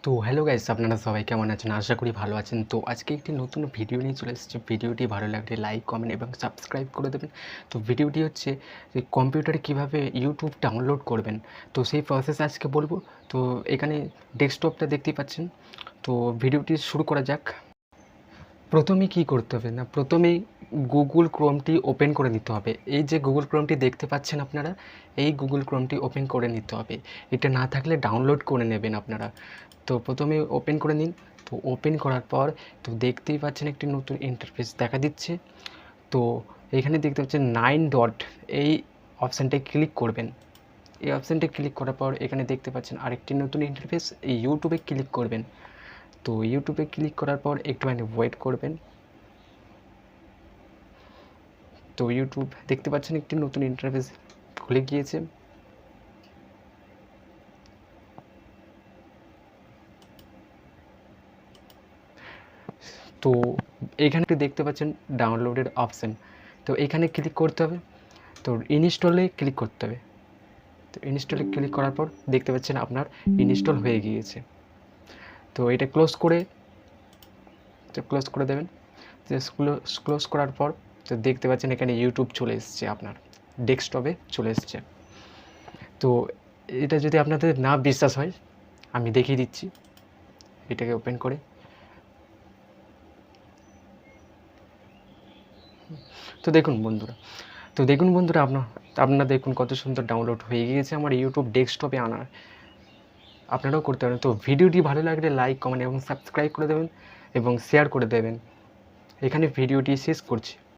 তো hello guys, আপনারা সবাই কেমন আছেন? আশা করি ভালো আছেন। তো আজকে একটি নতুন ভিডিও নিয়ে চলে এসেছি। ভিডিওটি ভালো লাগলে লাইক, কমেন্ট এবং সাবস্ক্রাইব করে দেবেন। তো ভিডিওটি হচ্ছে যে কম্পিউটারে কীভাবে ইউটিউব ডাউনলোড করবেন, তো সেই প্রসেস আজকে বলবো। তো এখানে ডেস্কটপটা দেখতেই পাচ্ছেন। তো ভিডিওটি শুরু করা যাক। প্রথমে কি করতে হবে না, প্রথমেই গুগল ক্রোমটি ওপেন করে নিতে হবে। এই যে গুগল ক্রোমটি দেখতে পাচ্ছেন আপনারা, এই গুগল ক্রোমটি ওপেন করে নিতে হবে। এটা না থাকলে ডাউনলোড করে নেবেন আপনারা। তো প্রথমে ওপেন করে নিন। তো ওপেন করার পর তো দেখতেই পাচ্ছেন একটি নতুন ইন্টারফেস দেখা দিচ্ছে। তো এখানে দেখতে পাচ্ছেন 9 ডট, এই অপশানটায় ক্লিক করবেন। এই অপশানটায় ক্লিক করার পর এখানে দেখতে পাচ্ছেন আরেকটি নতুন ইন্টারফেস, এই ইউটিউবে ক্লিক করবেন। তো ইউটিউবে ক্লিক করার পর একটুখানি ওয়েট করবেন। তো ইউটিউব দেখতে পাচ্ছেন একটি নতুন ইন্টারফেস খুলে গিয়েছে। তো এখানে দেখতে পাচ্ছেন ডাউনলোডের অপশান, তো এখানে ক্লিক করতে হবে। তো ইনস্টলে ক্লিক করতে হবে। তো ইনস্টলে ক্লিক করার পর দেখতে পাচ্ছেন আপনার ইনস্টল হয়ে গিয়েছে। তো এটা ক্লোজ করে দেবেন। ক্লোজ করার পর তো দেখতে পাচ্ছেন এখানে ইউটিউব চলে এসছে, আপনার ডেস্কটপে চলে এসছে। তো এটা যদি আপনাদের না বিশ্বাস হয়, আমি দেখিয়ে দিচ্ছি। এটাকে ওপেন করে তো দেখুন বন্ধুরা, আপনারা দেখুন কত সুন্দর ডাউনলোড হয়ে গিয়েছে আমার ইউটিউব ডেস্কটপে আনার। আপনারাও করতে পারেন। তো ভিডিওটি ভালো লাগলে লাইক, কমেন্ট এবং সাবস্ক্রাইব করে দেবেন এবং শেয়ার করে দেবেন। এখানে ভিডিওটি শেষ করছি।